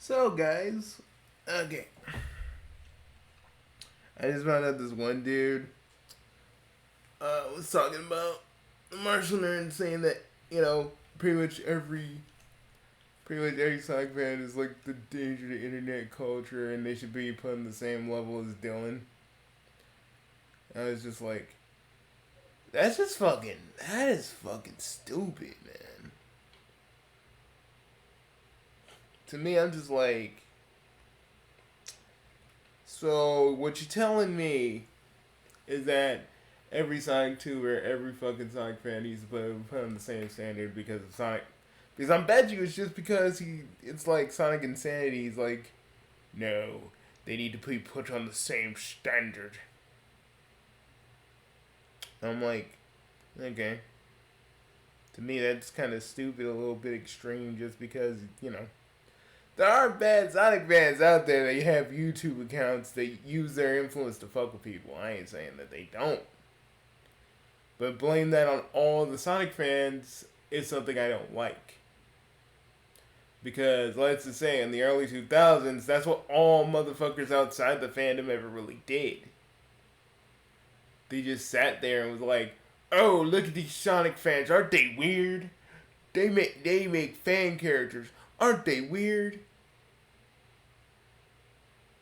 So, guys, okay. I just found out this one dude was talking about the martial nerd saying that, pretty much every Sonic fan is like the danger to internet culture and they should be put on the same level as Dylan. I was just like, that is fucking stupid, man. To me, I'm just like, so what you're telling me is that every Sonic tuber, every fucking Sonic fan needs to put on the same standard because of Sonic. Because I bet you it's just because it's like Sonic Insanity. He's like, no, they need to be put on the same standard. I'm like, okay. To me, that's kind of stupid, a little bit extreme, just because, there are bad Sonic fans out there that have YouTube accounts that use their influence to fuck with people. I ain't saying that they don't. But blame that on all the Sonic fans is something I don't like. Because, let's just say, in the early 2000s, that's what all motherfuckers outside the fandom ever really did. They just sat there and was like, oh, look at these Sonic fans. Aren't they weird? They make fan characters. Aren't they weird?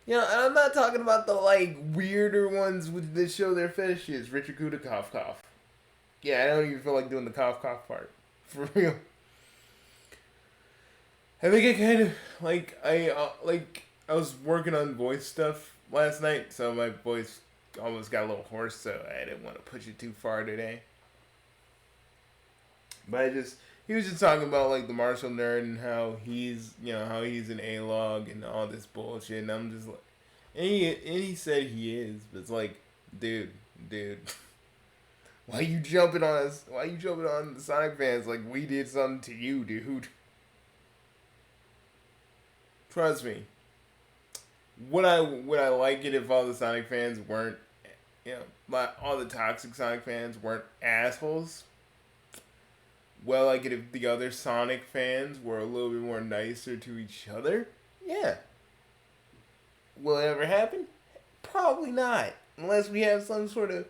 And I'm not talking about the, like, weirder ones that show their fetishes. Richard Kuda cough cough. Yeah, I don't even feel like doing the cough cough part. For real. I think I kind of I was working on voice stuff last night, so my voice almost got a little hoarse, so I didn't want to push it too far today. But he was just talking about like the martial nerd and how he's an A-log and all this bullshit, and I'm just like, and he said he is, but it's like, dude, why you jumping on us? Why you jumping on the Sonic fans like we did something to you, dude? Trust me. Would I like it if all the Sonic fans weren't, all the toxic Sonic fans weren't assholes? Well, like it if the other Sonic fans were a little bit more nicer to each other? Yeah. Will it ever happen? Probably not. Unless we have some sort of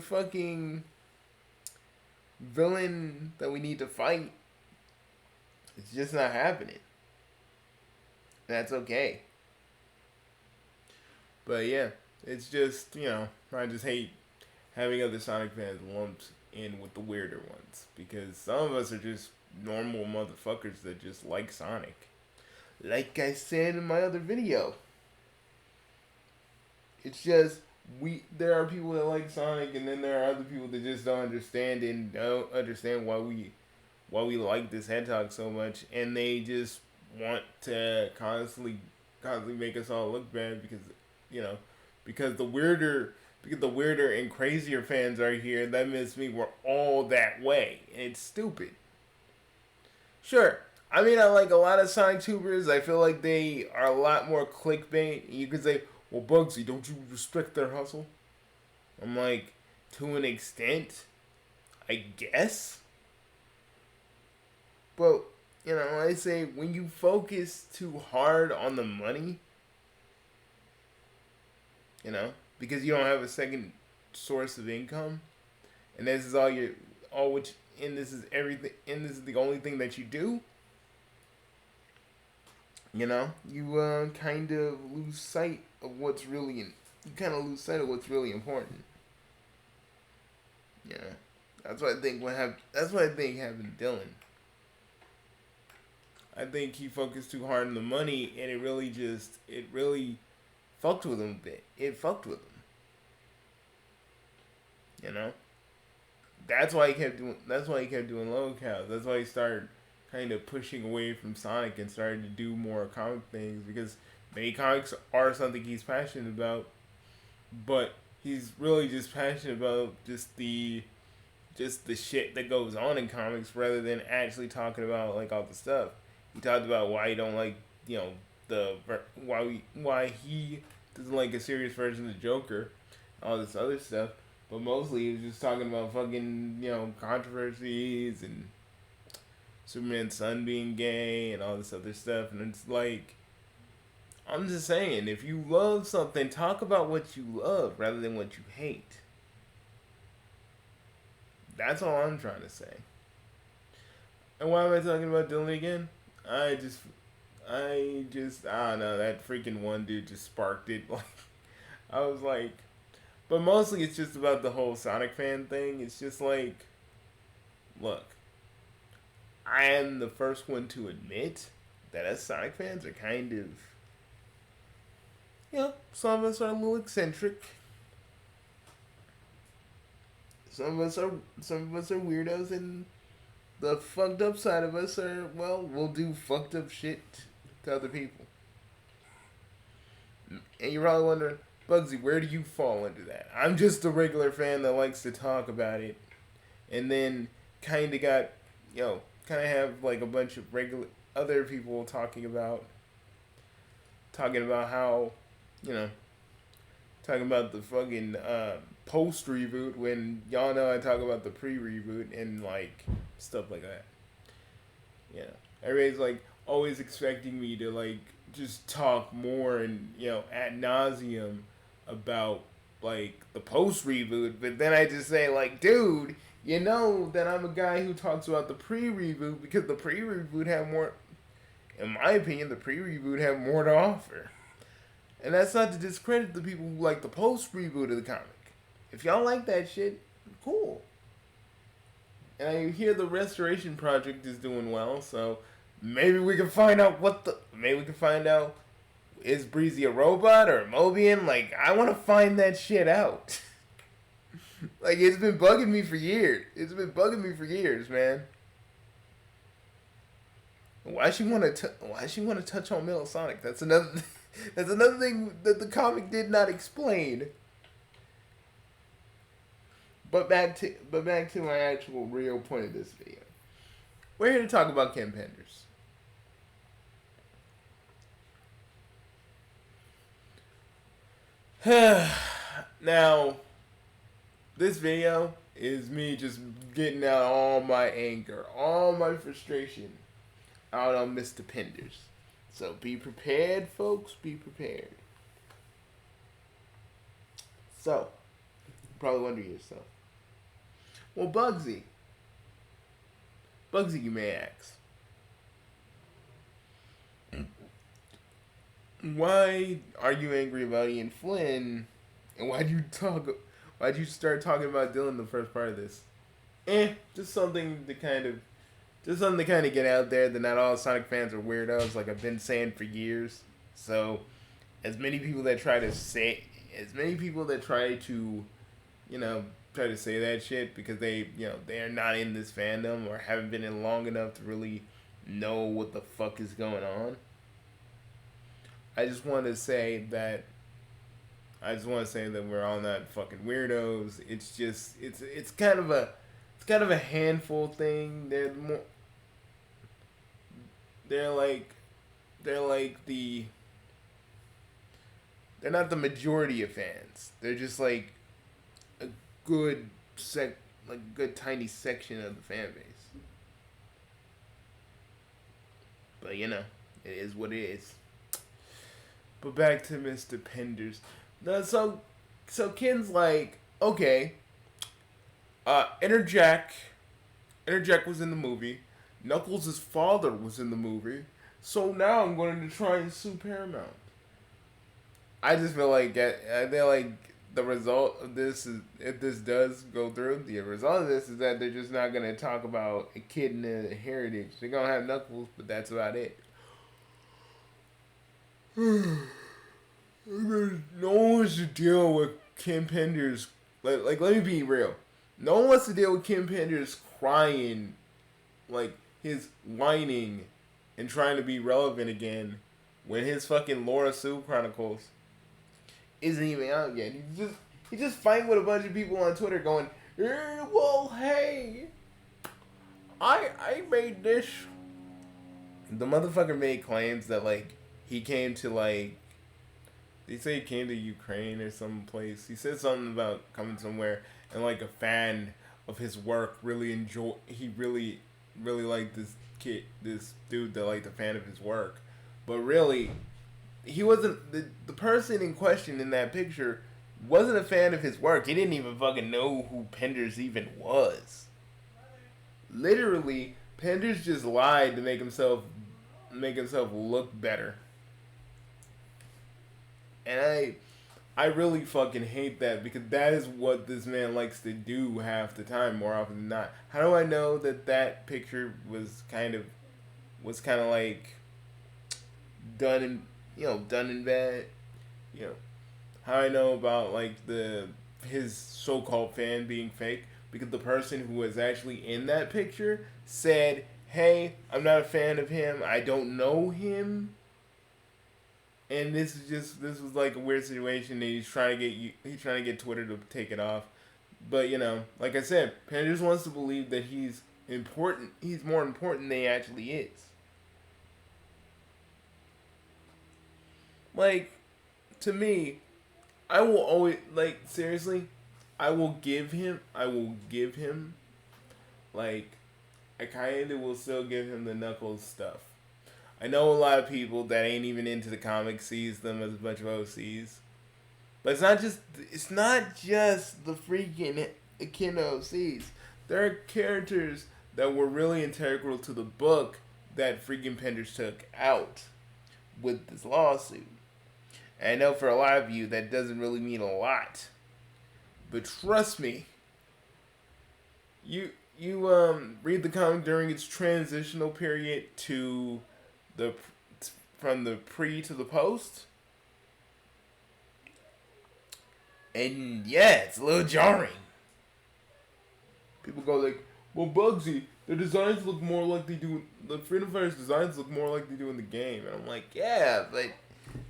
fucking villain that we need to fight. It's just not happening. That's okay. But yeah, it's just, I just hate having other Sonic fans lumped in with the weirder ones. Because some of us are just normal motherfuckers that just like Sonic. Like I said in my other video. It's just, there are people that like Sonic, and then there are other people that just don't understand why we like this hedgehog so much, and they just want to constantly make us all look bad because the weirder and crazier fans are here. That means we're all that way, and it's stupid. Sure, I mean, I like a lot of Sonic tubers. I feel like they are a lot more clickbait. You could say, well, Bugsy, don't you respect their hustle? I'm like, to an extent, I guess. But, I say when you focus too hard on the money, because you don't have a second source of income, and this is and this is everything, and this is the only thing that you do, you kind of lose sight of what's really important. Yeah, that's what I think. That's what I think happened to Dylan. I think he focused too hard on the money, and it really fucked with him a bit. It fucked with him. That's why he kept doing low cows. That's why he started kind of pushing away from Sonic and started to do more comic things, because maybe comics are something he's passionate about, but he's really just passionate about just the shit that goes on in comics rather than actually talking about like all the stuff. He talked about why he don't like, why he doesn't like a serious version of the Joker, all this other stuff. But mostly he was just talking about fucking, controversies and Superman's son being gay and all this other stuff, and it's like, I'm just saying, if you love something, talk about what you love rather than what you hate. That's all I'm trying to say. And why am I talking about Dylan again? I don't know. That freaking one dude just sparked it. Like, I was like, but mostly it's just about the whole Sonic fan thing. It's just like, look, I am the first one to admit that us Sonic fans are kind of, some of us are a little eccentric. Some of us are weirdos, and the fucked up side of us are, well, we'll do fucked up shit to other people. And you're probably wondering, Bugsy, where do you fall into that? I'm just a regular fan that likes to talk about it, and then kind of have like a bunch of regular other people talking about how, you know, talking about the fucking post reboot when y'all know I talk about the pre reboot and like stuff like that. You know, everybody's like always expecting me to like just talk more and ad nauseum about like the post reboot, but then I just say like, dude, you know that I'm a guy who talks about the pre reboot because the pre reboot had more. In my opinion, the pre reboot had more to offer. And that's not to discredit the people who like the post reboot of the comic. If y'all like that shit, cool. And I hear the restoration project is doing well, so maybe we can find out is Breezy a robot or a Mobian? Like, I want to find that shit out. Like, it's been bugging me for years, man. Why she want to touch on Metal Sonic? That's another thing that the comic did not explain. But back to my actual real point of this video. We're here to talk about Ken Penders. Now, this video is me just getting out all my anger, all my frustration out on Mr. Penders. So be prepared, folks. Be prepared. So, you probably wonder yourself, well, Bugsy, you may ask, why are you angry about Ian Flynn, and why'd you start talking about Dylan the first part of this? Just something to kind of get out there that not all Sonic fans are weirdos, like I've been saying for years. So, as many people that try to say that shit because they are not in this fandom or haven't been in long enough to really know what the fuck is going on. I just want to say that we're all not fucking weirdos. It's just it's kind of a handful thing. They're not the majority of fans. They're just like a good tiny section of the fan base. But it is what it is. But back to Mr. Penders. No, so Ken's like, okay, Interjack was in the movie. Knuckles' father was in the movie. So now I'm going to try and sue Paramount. I just feel like the result of this is, if this does go through, the result of this is that they're just not going to talk about a kid in the heritage. They're going to have Knuckles, but that's about it. No one wants to deal with Ken Penders. Like, let me be real. No one wants to deal with Ken Penders crying, like, his whining and trying to be relevant again when his fucking Laura Sue Chronicles isn't even out yet. He's just fighting with a bunch of people on Twitter going, well, hey, I made this. The motherfucker made claims that, like, he came to, like, they say he came to Ukraine or some place. He said something about coming somewhere and, like, a fan of his work really liked this dude that liked a fan of his work, but really, he wasn't the person in question in that picture wasn't a fan of his work. He didn't even fucking know who Penders even was. Literally, Penders just lied to make himself look better. And I really fucking hate that because that is what this man likes to do half the time, more often than not. How do I know that that picture was kind of like done in done in bad? You know how I know about like the his so-called fan being fake because the person who was actually in that picture said, "Hey, I'm not a fan of him. I don't know him." And this was like a weird situation. And he's trying to get Twitter to take it off. But like I said, Panda just wants to believe that he's important. He's more important than he actually is. Like, to me, I will always like seriously. I will give him like I kind of will still give him the Knuckles stuff. I know a lot of people that ain't even into the comics sees them as a bunch of OCs. But it's not just the freaking Ken OCs. There are characters that were really integral to the book that freaking Penders took out with this lawsuit. And I know for a lot of you that doesn't really mean a lot. But trust me, you read the comic during its transitional period to the from the pre to the post, and yeah, it's a little jarring. People go like, "Well, Bugsy, the designs look more like they do. The Freedom Fighters designs look more like they do in the game." And I'm like, "Yeah, but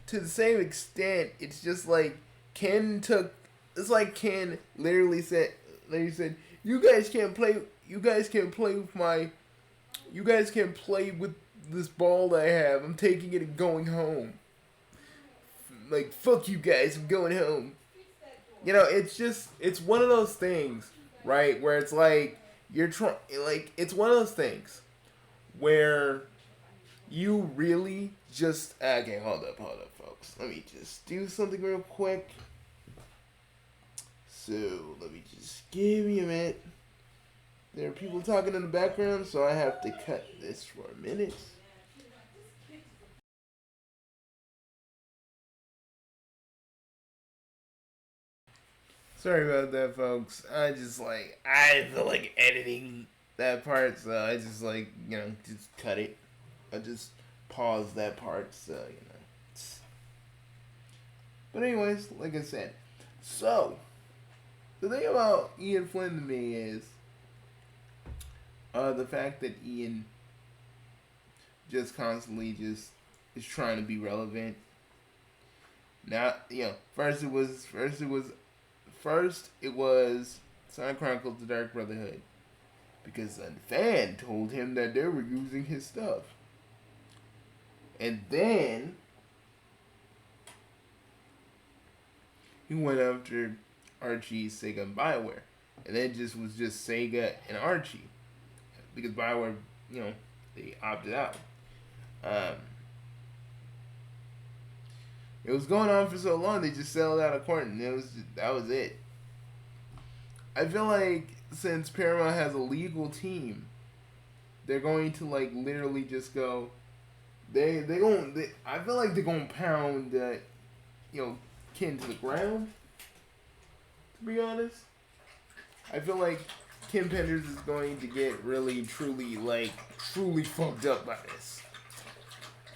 to the same extent, it's just like Ken took. It's like Ken literally said, you guys can't play. You guys can't play with my. You guys can't play with this ball that I have. I'm taking it and going home. Like, fuck you guys, I'm going home." It's one of those things, right? Where it's like, it's one of those things where you really just, okay, hold up, folks. Let me just do something real quick. So, let me just give me a minute. There are people talking in the background, so I have to cut this for a minute. Sorry about that, folks. I feel like editing that part, so I just just cut it. I just pause that part, so. But anyways, like I said, so the thing about Ian Flynn to me is the fact that Ian just constantly just is trying to be relevant. Now, First, it was Sonic Chronicles: The Dark Brotherhood, because a fan told him that they were using his stuff, and then he went after Archie, Sega, and BioWare, and then was just Sega and Archie, because BioWare, they opted out. It was going on for so long, they just settled out of court, and that was it. I feel like since Paramount has a legal team, they're going to literally just go. I feel like they're gonna pound Ken to the ground. To be honest, I feel like Ken Penders is going to get really, truly fucked up by this.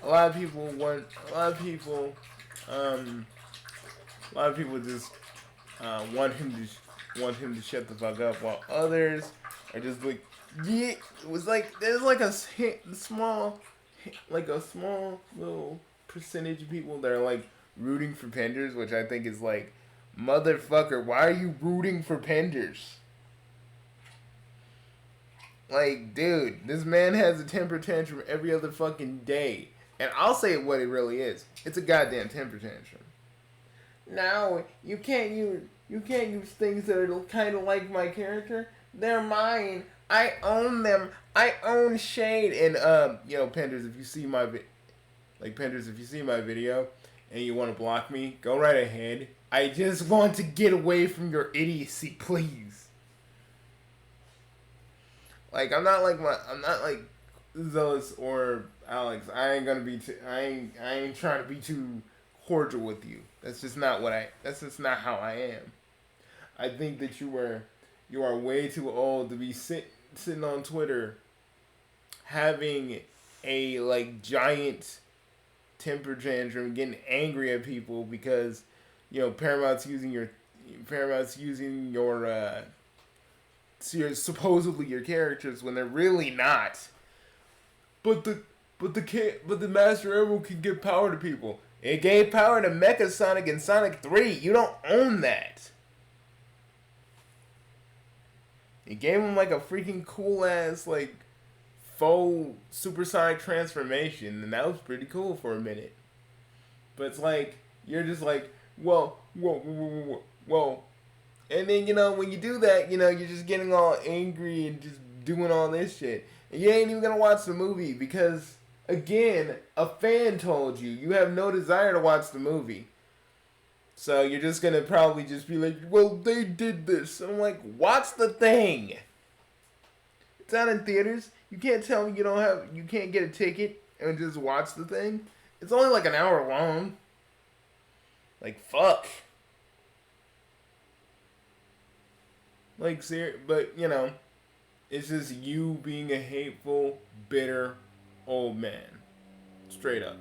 A lot of people just want him to shut the fuck up, while others are just like, yeah. It was like there's a small little percentage of people that are rooting for Penders, which I think is motherfucker, why are you rooting for Penders? Dude, this man has a temper tantrum every other fucking day. And I'll say what it really is. It's a goddamn temper tantrum. No, you can't use things that are kind of like my character. They're mine. I own them. I own Shade. And Penders, if you see my Penders, if you see my video and you want to block me, go right ahead. I just want to get away from your idiocy, please. Like I'm not like Zealous or Alex. I ain't gonna be. I ain't trying to be too cordial with you. That's just not what I. That's just not how I am. I think that you are way too old to be sitting on Twitter, having a like giant temper tantrum, getting angry at people because Paramount's using your supposedly your characters when they're really not. But the Master Emerald can give power to people. It gave power to Mecha Sonic in Sonic 3. You don't own that. It gave him like a freaking cool ass like faux supersonic transformation, and that was pretty cool for a minute. But it's like you're just like, whoa. And then when you do that, you're just getting all angry and just doing all this shit. And you ain't even gonna watch the movie because again, a fan told you you have no desire to watch the movie. So you're just gonna probably just be like, well, they did this. And I'm like, watch the thing. It's not in theaters. You can't tell me you can't get a ticket and just watch the thing. It's only like an hour long. Like, fuck. Like, but it's just you being a hateful, bitter old man. Straight up.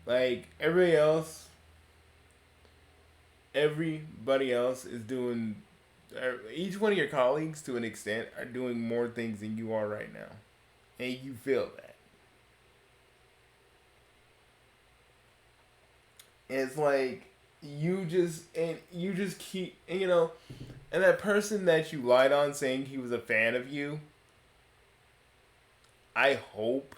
Like, everybody else is doing, each one of your colleagues to an extent are doing more things than you are right now. And you feel that. And it's like, you just keep, and that person that you lied on saying he was a fan of you, I hope,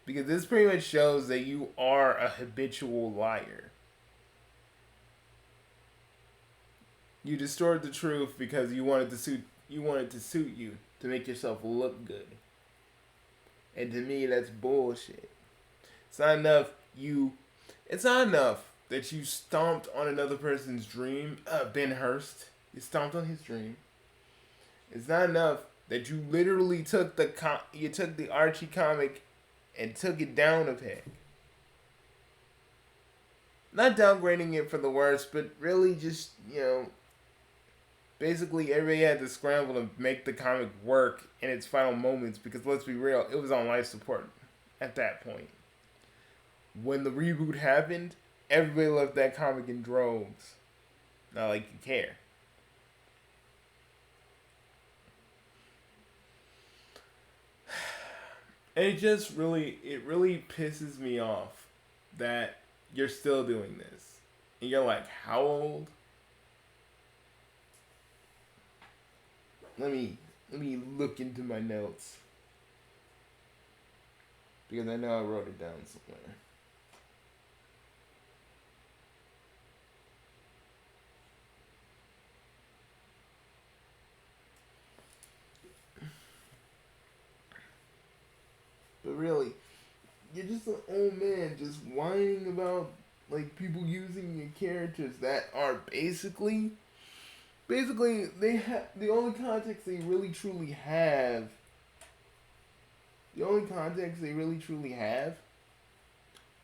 because this pretty much shows that you are a habitual liar. You distorted the truth because you wanted to suit you to make yourself look good. And to me, that's bullshit. It's not enough that you stomped on another person's dream. Ben Hurst, you stomped on his dream. It's not enough that you literally took the Archie comic and took it down a peg. Not downgrading it for the worse, but really just, basically everybody had to scramble to make the comic work in its final moments because let's be real, it was on life support at that point. When the reboot happened, everybody left that comic in droves. Not like you care. And it really pisses me off that you're still doing this. And you're like, how old? Let me look into my notes. Because I know I wrote it down somewhere. But really, you're just an old man just whining about like people using your characters that are basically they have the only context they really truly have. The only context they really truly have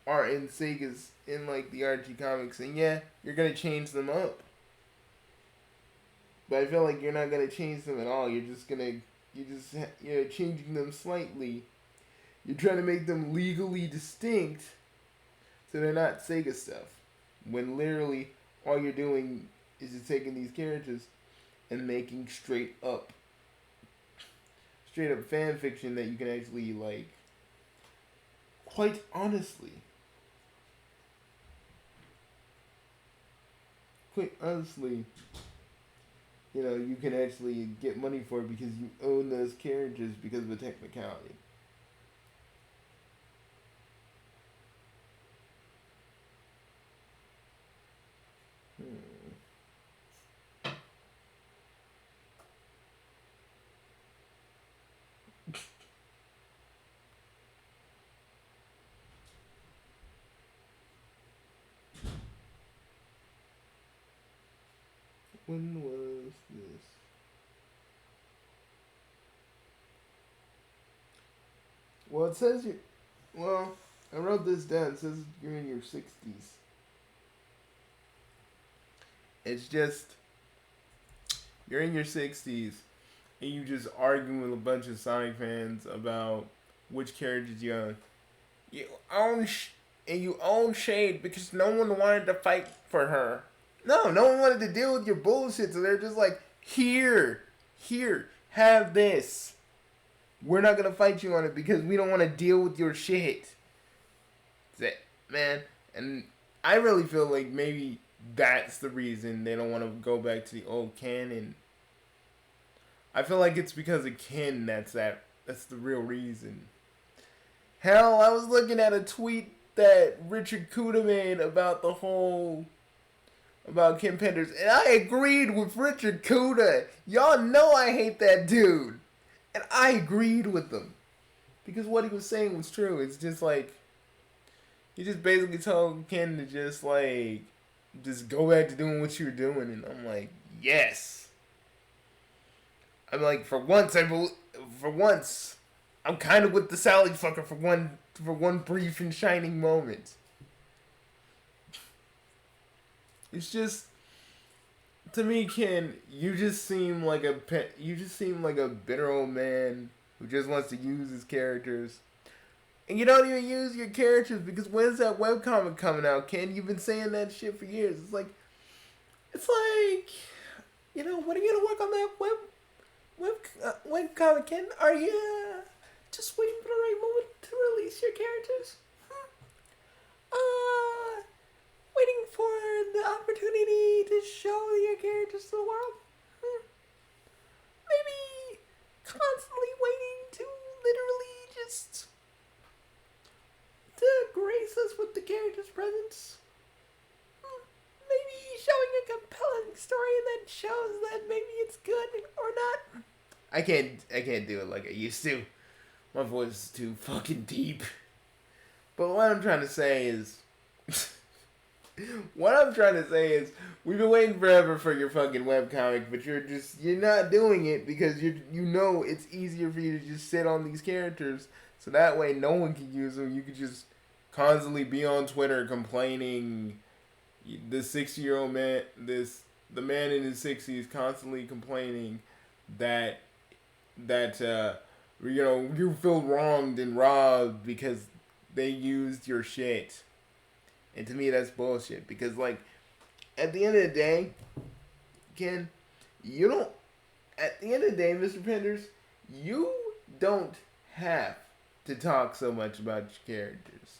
are in Sega's in like the Archie comics, and yeah, you're gonna change them up. But I feel like you're not gonna change them at all. You're changing them slightly. You're trying to make them legally distinct so they're not Sega stuff. When literally all you're doing is just taking these characters and making straight up fan fiction that you can actually like, quite honestly, you can actually get money for it because you own those characters because of a technicality. When was this? Well, it says you. Well, I wrote this down. It says you're in your 60s. It's just you're in your 60s and you just arguing with a bunch of Sonic fans about which characters you own. You own and you own Shade because no one wanted to fight for her. No one wanted to deal with your bullshit. So they're just like, here, have this. We're not gonna fight you on it because we don't want to deal with your shit. That's it, man. And I really feel like maybe that's the reason they don't want to go back to the old canon. I feel like it's because of Ken. That's the real reason. Hell, I was looking at a tweet that Richard Kuda made about about Ken Pender's, and I agreed with Richard Kuda. Y'all know I hate that dude, and I agreed with him because what he was saying was true. It's just like he just basically told Ken to just go back to doing what you were doing, and I'm like, yes. I'm like, for once, I'm kind of with the Sally fucker for one brief and shining moment. It's just, to me, Ken, you just seem like a bitter old man who just wants to use his characters. And you don't even use your characters because when's that webcomic coming out, Ken? You've been saying that shit for years. It's like, when are you gonna work on that webcomic, Ken? Are you just waiting for the right moment to release your characters? Waiting for the opportunity to show your characters to the world? Maybe constantly waiting to literally just to grace us with the character's presence? Maybe showing a compelling story that shows that maybe it's good or not? I can't do it like I used to. My voice is too fucking deep. But what I'm trying to say is we've been waiting forever for your fucking webcomic, but you're not doing it because you know it's easier for you to just sit on these characters so that way no one can use them. You could just constantly be on Twitter complaining. The 60-year-old man, the man in his 60s constantly complaining that you feel wronged and robbed because they used your shit. And to me, that's bullshit. Because, at the end of the day, Ken, at the end of the day, Mr. Penders, you don't have to talk so much about your characters.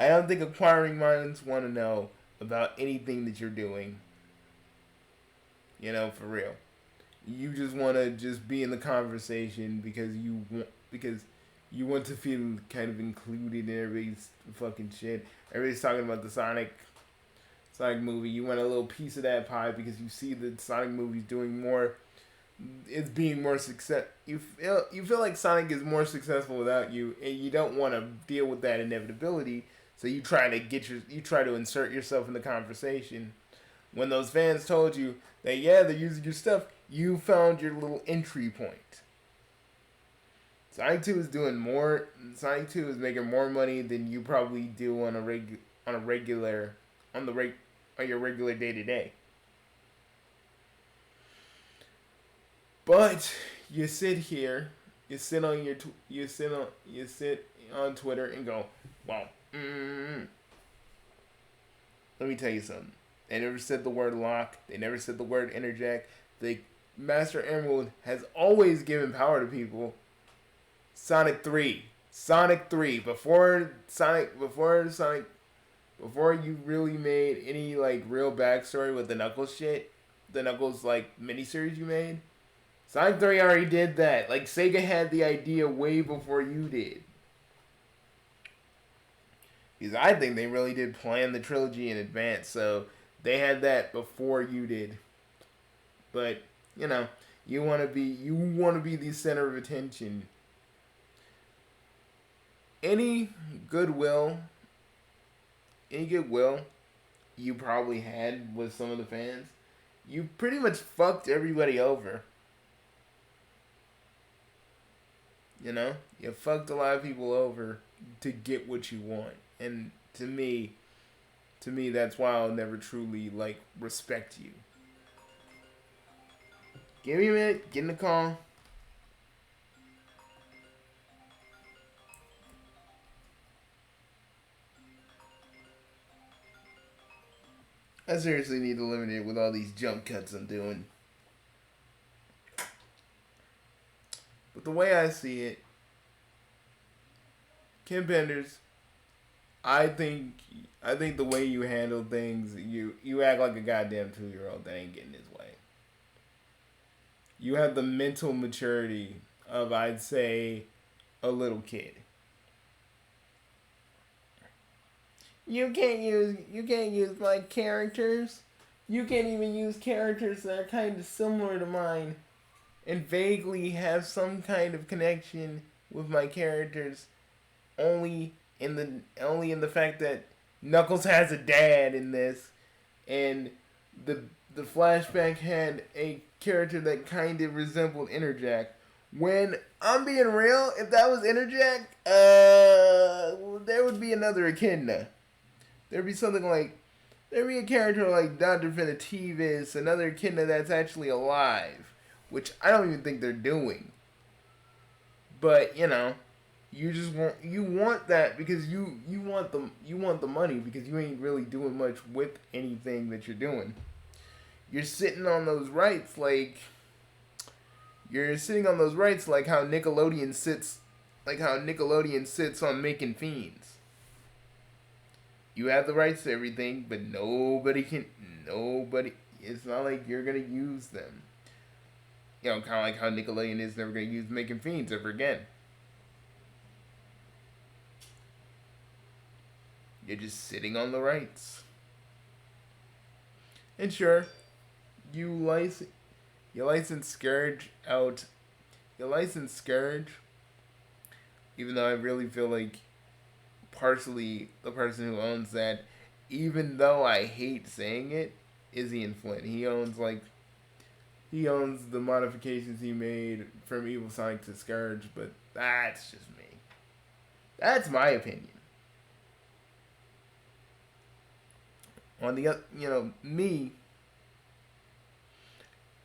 I don't think acquiring minds want to know about anything that you're doing. For real. You just want to just be in the conversation because you want to feel kind of included in everybody's fucking shit. Everybody's talking about the Sonic movie. You want a little piece of that pie because you see the Sonic movie's doing more. It's being more success. You feel like Sonic is more successful without you, and you don't want to deal with that inevitability. So you try to insert yourself in the conversation. When those fans told you that they're using your stuff, you found your little entry point. Sonic 2 is doing more. Sonic 2 is making more money than you probably do on your regular day to day. But you sit here, you sit on Twitter and go, wow. Let me tell you something. They never said the word lock. They never said the word interject. The Master Emerald has always given power to people. Sonic 3. Before you really made any real backstory with the Knuckles shit, the Knuckles miniseries you made, Sonic 3 already did that. Sega had the idea way before you did. Because I think they really did plan the trilogy in advance, so they had that before you did. But you want to be the center of attention. Any goodwill you probably had with some of the fans, you pretty much fucked everybody over. You know, you fucked a lot of people over to get what you want, and to me, that's why I'll never truly like respect you. Give me a minute, get in the call. I seriously need to limit it with all these jump cuts I'm doing. But the way I see it, Ken Penders, I think I think the way you handle things, you act like a goddamn 2-year-old that ain't getting his way. You have the mental maturity of, I'd say, a little kid. You can't use my characters. You can't even use characters that are kind of similar to mine and vaguely have some kind of connection with my characters only only in the fact that Knuckles has a dad in this, and the the flashback had a character that kind of resembled Interjack. When I'm being real, if that was Interjack, there would be another Echidna. There'd be something like there'd be a character like Dr. Finitivis, another Echidna that's actually alive, which I don't even think they're doing. But you want that because you want the money because you ain't really doing much with anything that you're doing. You're sitting on those rights like how Nickelodeon sits on making fiends. You have the rights to everything, but nobody. It's not like you're gonna use them. Kind of like how Nickelodeon is never gonna use making fiends ever again. You're just sitting on the rights. And sure, you license Scourge out. You license Scourge, even though I really feel like partially the person who owns that, even though I hate saying it, is Ian Flynn. He owns the modifications he made from Evil Sonic to Scourge, but that's just me. That's my opinion. On the me.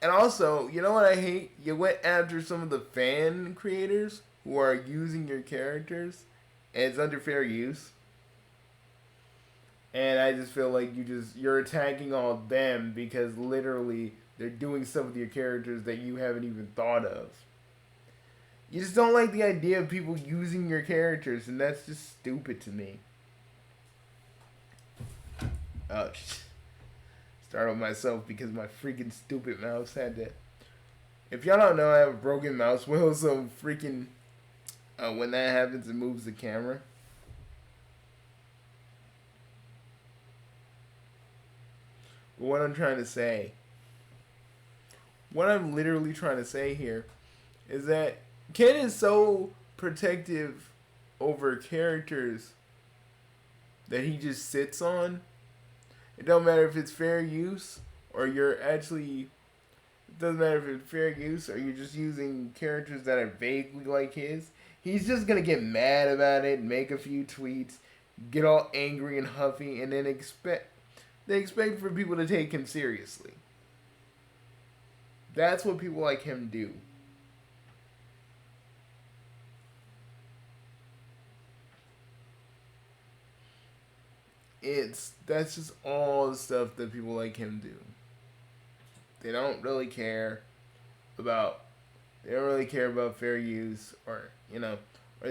And also, you know what I hate? You went after some of the fan creators who are using your characters, and it's under fair use. And I just feel like you're attacking all of them because literally they're doing stuff with your characters that you haven't even thought of. You just don't like the idea of people using your characters, and that's just stupid to me. Oh, startled myself because my freaking stupid mouse had to. If y'all don't know, I have a broken mouse wheel, so freaking when that happens, it moves the camera. But what I'm literally trying to say here, is that Ken is so protective over characters that he just sits on. It don't matter if it's fair use or you're actually. It doesn't matter if it's fair use or you're just using characters that are vaguely like his. He's just gonna get mad about it, make a few tweets, get all angry and huffy, and then expect for people to take him seriously. That's what people like him do. That's just all the stuff that people like him do. They don't really care about fair use or they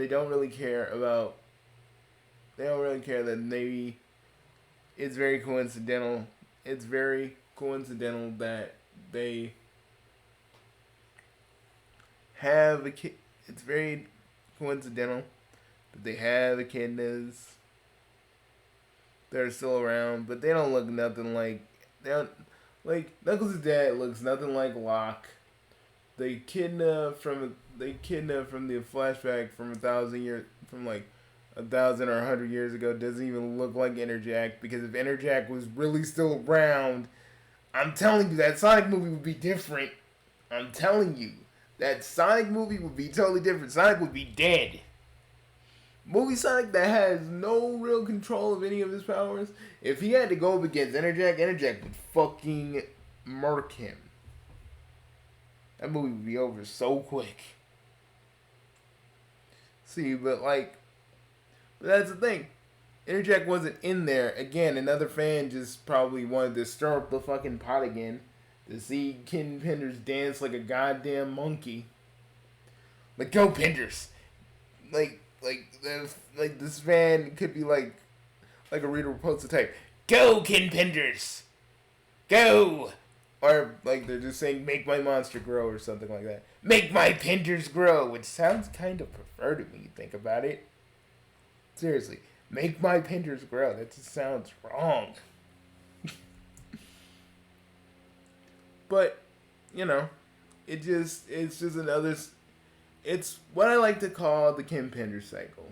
don't really care that maybe it's very coincidental. It's very coincidental that they have a kid. It's very coincidental that they have echidnas that are still around, but they don't look nothing like Knuckles' dad looks nothing like Locke. They kidnap from the flashback from 1,000 years from like 1,000 or 100 years ago doesn't even look like Interjack, because if Interjack was really still around, I'm telling you that Sonic movie would be different. I'm telling you that Sonic movie would be totally different. Sonic would be dead. Movie Sonic that has no real control of any of his powers. If he had to go up against Interjack, Interjack would fucking murk him. That movie would be over so quick. See, but that's the thing. Interjack wasn't in there. Again, another fan just probably wanted to stir up the fucking pot again to see Ken Penders dance like a goddamn monkey. Like, go Penders! This fan could be like a Reader Repulsa type. Go Ken Penders! Go! Or they're just saying, make my monster grow or something like that. Make my Penders grow! Which sounds kind of perverted when you think about it. Seriously. Make my Penders grow. That just sounds wrong. But, it's just another... It's what I like to call the Ken Pender cycle.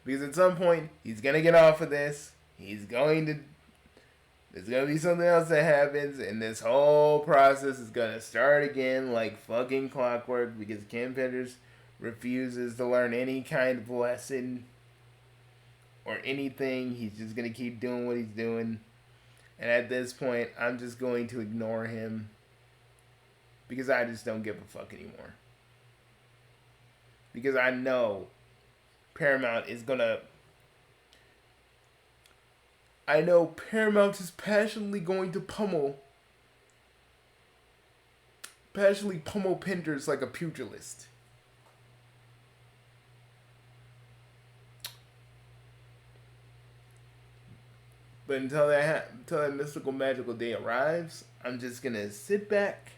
Because at some point, he's going to get off of this. There's going to be something else that happens, and this whole process is going to start again like fucking clockwork, because Ken Penders refuses to learn any kind of lesson or anything. He's just going to keep doing what he's doing. And at this point, I'm just going to ignore him, because I just don't give a fuck anymore. Because I know Paramount is gonna... I know Paramount is passionately going to pummel Penders like a pugilist. But until that mystical, magical day arrives, I'm just gonna sit back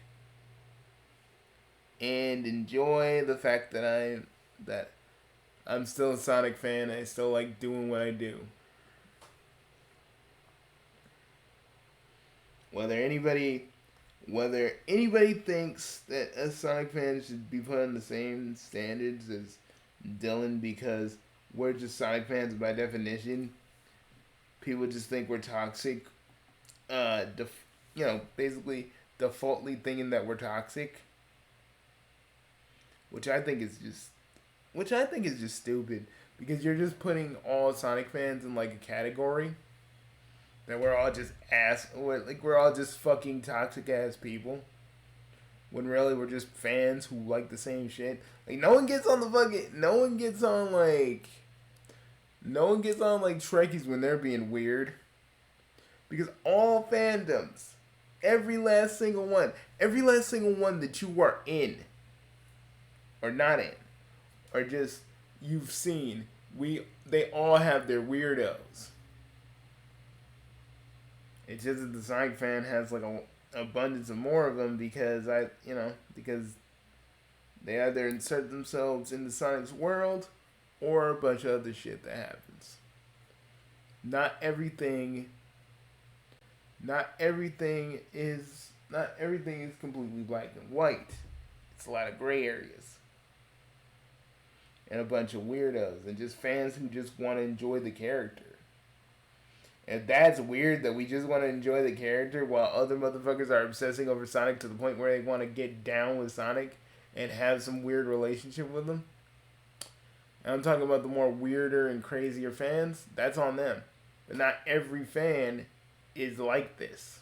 and enjoy the fact that I'm still a Sonic fan. I still like doing what I do. Whether anybody thinks that a Sonic fan should be put on the same standards as Dylan because we're just Sonic fans by definition, people just think we're toxic. Basically defaultly thinking that we're toxic, which I think is just stupid, because you're just putting all Sonic fans in like a category that we're all just fucking toxic ass people, when really we're just fans who like the same shit. Like, no one gets on Trekkies when they're being weird, because all fandoms, every last single one that you are in or not in, or just you've seen, they all have their weirdos. It's just that the Sonic fan has like a abundance of more of them, because they either insert themselves into Sonic's world or a bunch of other shit that happens. Not everything is completely black and white. It's a lot of gray areas. And a bunch of weirdos and just fans who just want to enjoy the character. If that's weird that we just want to enjoy the character while other motherfuckers are obsessing over Sonic to the point where they want to get down with Sonic and have some weird relationship with him, and I'm talking about the more weirder and crazier fans, that's on them. But not every fan is like this.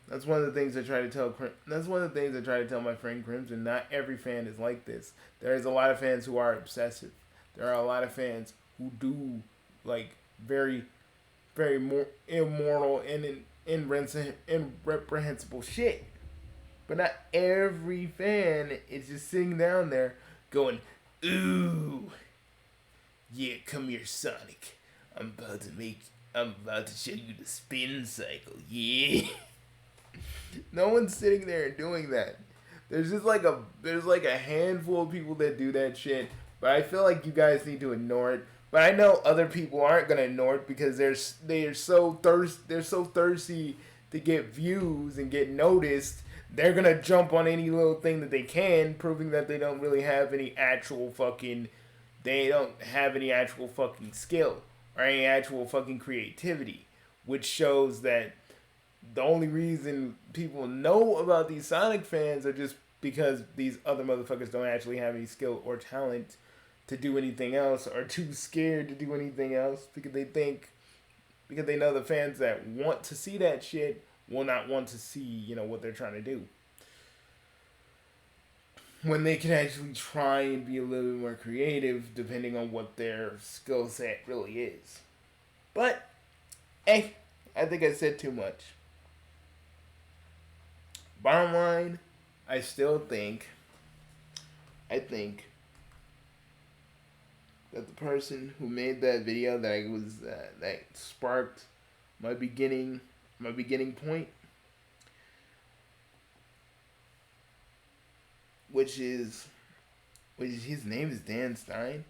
That's one of the things I try to tell. That's one of the things I try to tell my friend Crimson. Not every fan is like this. There's a lot of fans who are obsessive. There are a lot of fans who do very, very more immoral and irreprehensible shit. But not every fan is just sitting down there going, "Ooh, yeah, come here, Sonic. I'm about to show you the spin cycle, yeah." No one's sitting there and doing that. There's just there's a handful of people that do that shit, but I feel like you guys need to ignore it. But I know other people aren't gonna ignore it, because they're so thirsty to get views and get noticed, they're gonna jump on any little thing that they can, proving that they don't really have any actual fucking, they don't have any actual fucking skill or any actual fucking creativity, which shows that the only reason people know about these Sonic fans are just because these other motherfuckers don't actually have any skill or talent to do anything else, or too scared to do anything else because they know the fans that want to see that shit will not want to see, what they're trying to do. When they can actually try and be a little bit more creative depending on what their skill set really is. But, hey, I think I said too much. Bottom line, I think that the person who made that video that sparked my beginning point, which is his name is Dan Stein.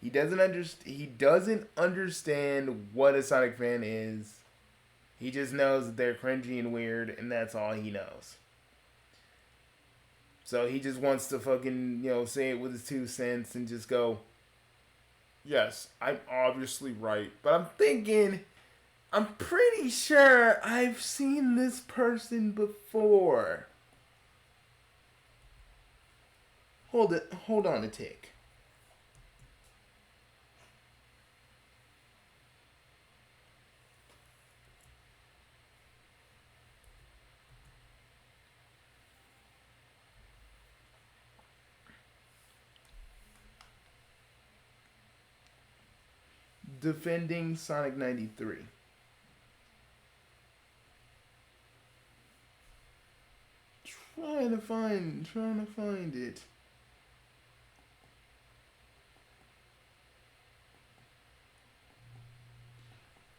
He doesn't understand what a Sonic fan is. He just knows that they're cringy and weird, and that's all he knows. So he just wants to fucking, say it with his 2 cents and just go, yes, I'm obviously right. But I'm pretty sure I've seen this person before. Hold on a tick. Defending Sonic 93. Trying to find it.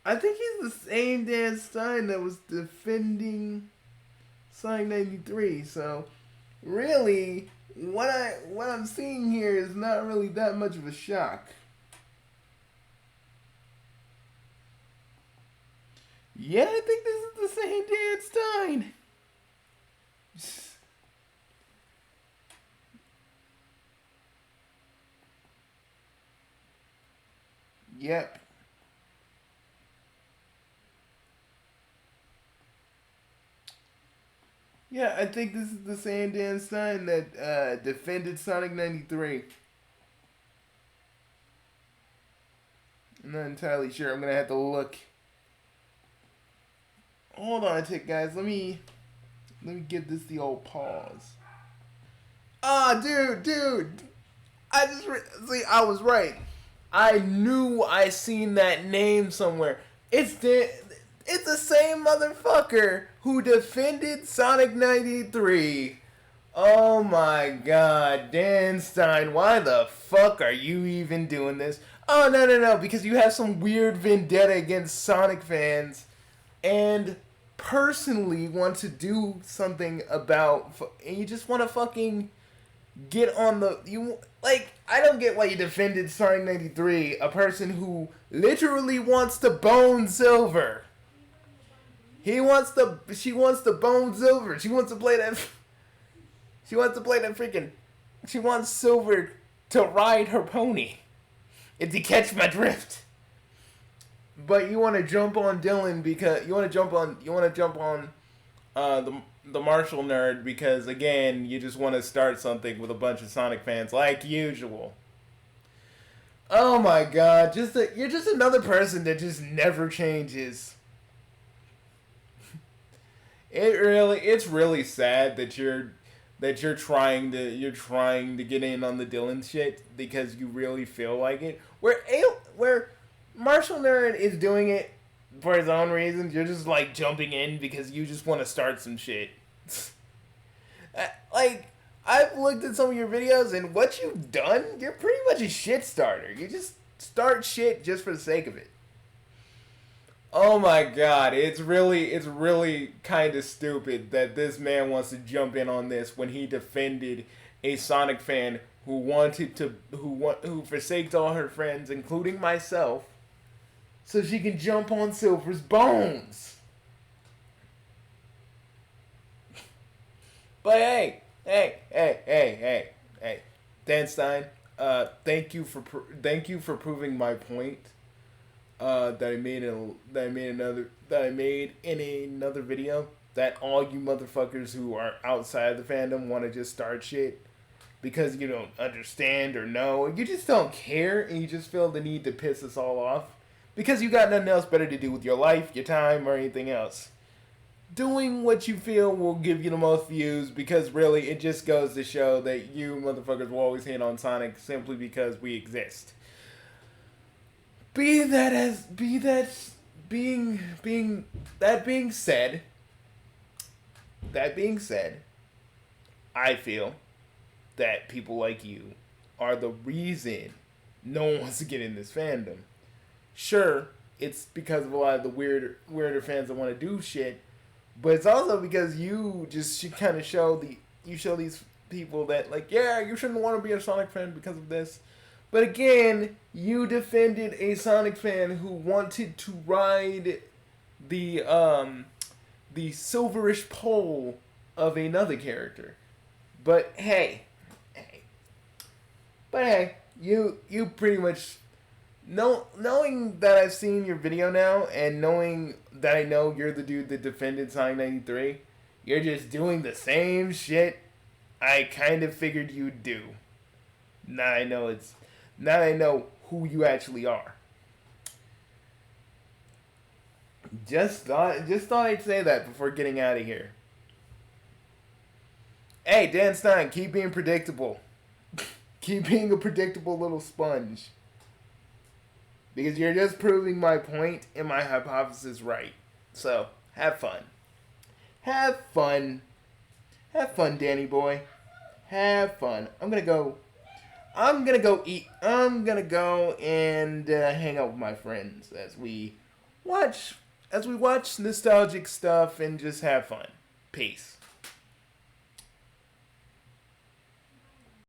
I think he's the same Dan Stein that was defending Sonic 93. So, really, what I'm seeing here is not really that much of a shock. Yeah, I think this is the same Dan Stein. Yep. Yeah, I think this is the same Dan Stein that defended Sonic 93. I'm not entirely sure. I'm gonna have to look. Hold on a tick, guys. Let me give this the old pause. Ah, dude. I was right. I knew I seen that name somewhere. It's the same motherfucker who defended Sonic 93. Oh my god, Dan Stein, why the fuck are you even doing this? Oh, no, because you have some weird vendetta against Sonic fans and personally want to do something about, and you just want to fucking get on the, I don't get why you defended Sonic 93, a person who literally wants to bone Silver. She wants to bone Silver. She wants Silver to ride her pony. If you catch my drift. But you want to jump on Dylan because you want to jump on the Marshall nerd because again you just want to start something with a bunch of Sonic fans like usual. Oh my god, you're just another person that just never changes. It's really sad that you're trying to get in on the Dylan shit because you really feel like it. Where Marshall Nerd is doing it for his own reasons, you're just like jumping in because you just want to start some shit. I've looked at some of your videos and what you've done, you're pretty much a shit starter. You just start shit just for the sake of it. Oh my god, it's really kind of stupid that this man wants to jump in on this when he defended a Sonic fan who forsaked all her friends, including myself, so she can jump on Silver's bones. But hey, Dan Stein. Thank you for proving my point. That I made in another video. That all you motherfuckers who are outside the fandom want to just start shit because you don't understand or know, or you just don't care, and you just feel the need to piss us all off because you got nothing else better to do with your life, your time, or anything else. Doing what you feel will give you the most views because really it just goes to show that you motherfuckers will always hate on Sonic simply because we exist. Be that as be that being that being said, I feel that people like you are the reason no one wants to get in this fandom. Sure, it's because of a lot of the weirder fans that want to do shit, but it's also because you kind of show these people that like, yeah, you shouldn't want to be a Sonic fan because of this. But again, you defended a Sonic fan who wanted to ride the silverish pole of another character. But hey, you pretty much knowing that I've seen your video now and knowing that I know you're the dude that defended Sonic 93, you're just doing the same shit I kind of figured you'd do. Now I know who you actually are. Just thought I'd say that before getting out of here. Hey, Dan Stein, keep being predictable. Keep being a predictable little sponge. Because you're just proving my point and my hypothesis right. So, have fun. Have fun. Have fun, Danny boy. Have fun. I'm gonna go eat. I'm gonna go and hang out with my friends as we watch nostalgic stuff and just have fun. Peace.